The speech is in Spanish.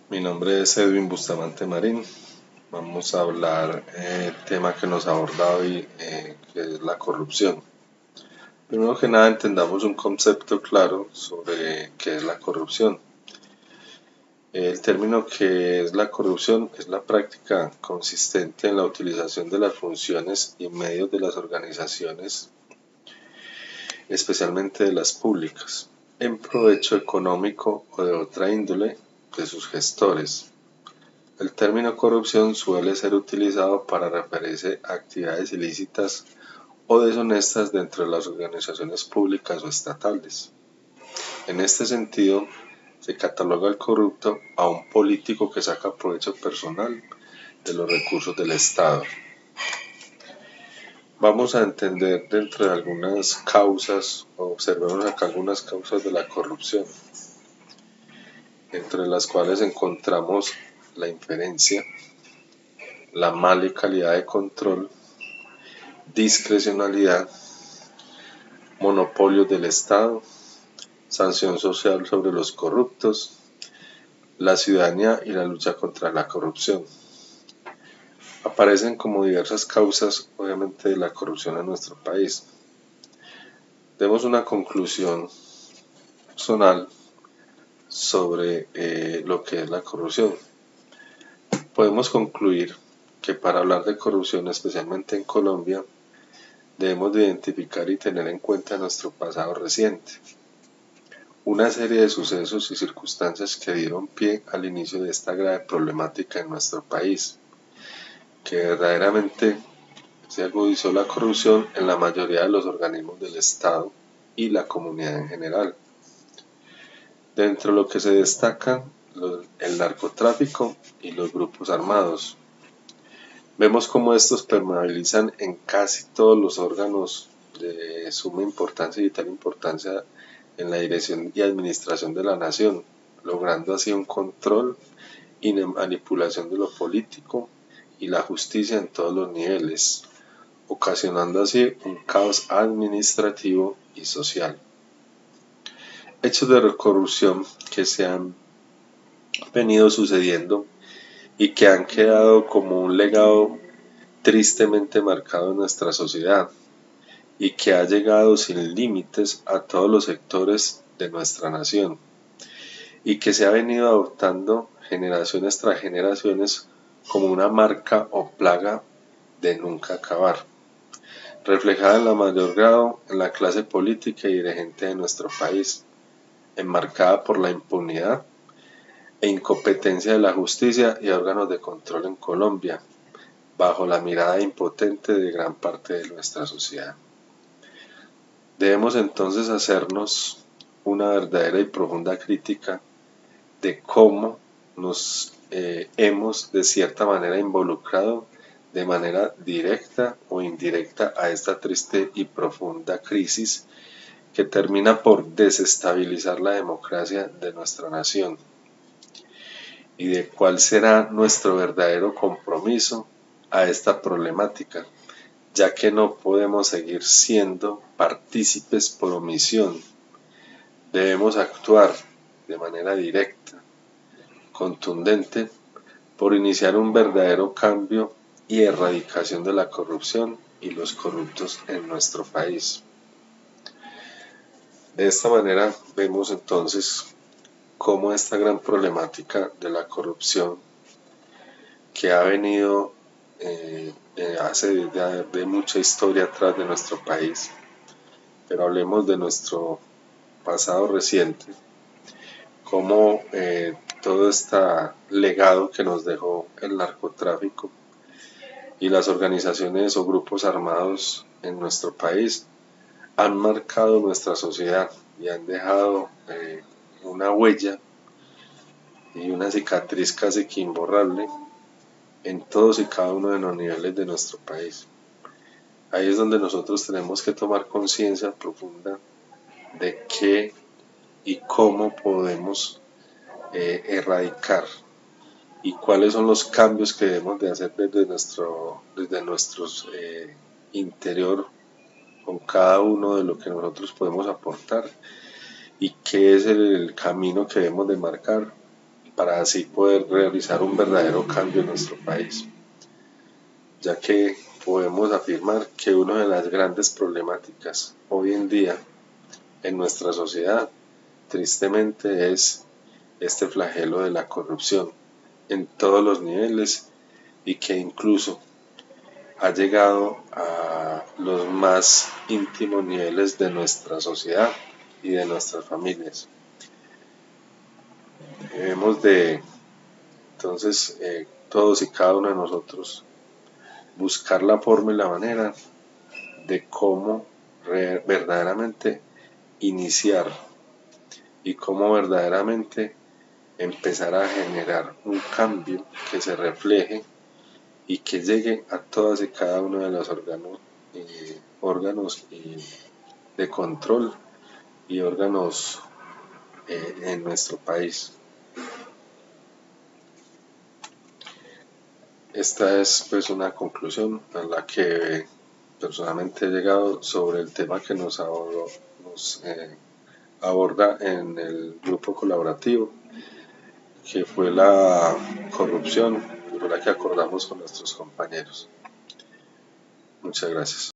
Mi nombre es Edwin Bustamante Marín. Vamos a hablar el tema que nos aborda hoy, que es la corrupción. Primero que nada, entendamos un concepto claro sobre qué es la corrupción. El término que es la corrupción es la práctica consistente en la utilización de las funciones y medios de las organizaciones, especialmente de las públicas, en provecho económico o de otra índole de sus gestores. El término corrupción suele ser utilizado para referirse a actividades ilícitas o deshonestas dentro de las organizaciones públicas o estatales. En este sentido, se cataloga al corrupto a un político que saca provecho personal de los recursos del Estado. Vamos a entender dentro de algunas causas, o observemos acá algunas causas de la corrupción, entre las cuales encontramos la inferencia, la mala calidad de control, discrecionalidad, monopolio del Estado, sanción social sobre los corruptos, la ciudadanía y la lucha contra la corrupción. Aparecen como diversas causas, obviamente, de la corrupción en nuestro país. Demos una conclusión personal sobre lo que es la corrupción. Podemos concluir que para hablar de corrupción, especialmente en Colombia, debemos de identificar y tener en cuenta nuestro pasado reciente. Una serie de sucesos y circunstancias que dieron pie al inicio de esta grave problemática en nuestro país, que verdaderamente se agudizó la corrupción en la mayoría de los organismos del Estado y la comunidad en general. Dentro de lo que se destacan el narcotráfico y los grupos armados. Vemos cómo estos permeabilizan en casi todos los órganos de suma importancia y vital importancia en la dirección y administración de la nación, logrando así un control y manipulación de lo político y la justicia en todos los niveles, ocasionando así un caos administrativo y social. Hechos de corrupción que se han venido sucediendo y que han quedado como un legado tristemente marcado en nuestra sociedad y que ha llegado sin límites a todos los sectores de nuestra nación y que se ha venido adoptando generaciones tras generaciones como una marca o plaga de nunca acabar, reflejada en la mayor grado en la clase política y dirigente de nuestro país, enmarcada por la impunidad e incompetencia de la justicia y órganos de control en Colombia, bajo la mirada impotente de gran parte de nuestra sociedad. Debemos entonces hacernos una verdadera y profunda crítica de cómo nos hemos de cierta manera involucrado de manera directa o indirecta a esta triste y profunda crisis que termina por desestabilizar la democracia de nuestra nación, y de cuál será nuestro verdadero compromiso a esta problemática, ya que no podemos seguir siendo partícipes por omisión. Debemos actuar de manera directa, contundente, por iniciar un verdadero cambio y erradicación de la corrupción y los corruptos en nuestro país. De esta manera vemos entonces cómo esta gran problemática de la corrupción, que ha venido hace de mucha historia atrás de nuestro país, pero hablemos de nuestro pasado reciente, cómo todo este legado que nos dejó el narcotráfico y las organizaciones o grupos armados en nuestro país han marcado nuestra sociedad y han dejado una huella y una cicatriz casi que imborrable en todos y cada uno de los niveles de nuestro país. Ahí es donde nosotros tenemos que tomar conciencia profunda de qué y cómo podemos erradicar y cuáles son los cambios que debemos de hacer desde nuestro interior con cada uno de lo que nosotros podemos aportar y qué es el camino que debemos de marcar para así poder realizar un verdadero cambio en nuestro país, ya que podemos afirmar que una de las grandes problemáticas hoy en día en nuestra sociedad, tristemente, es este flagelo de la corrupción en todos los niveles y que incluso ha llegado a los más íntimos niveles de nuestra sociedad y de nuestras familias. Debemos de, entonces, todos y cada uno de nosotros buscar la forma y la manera de cómo verdaderamente iniciar y cómo verdaderamente empezar a generar un cambio que se refleje y que llegue a todas y cada uno de los órganos de control y órganos en nuestro país. Esta es pues una conclusión a la que personalmente he llegado sobre el tema que nos aborda en el grupo colaborativo, que fue la corrupción, por la que acordamos con nuestros compañeros. Muchas gracias.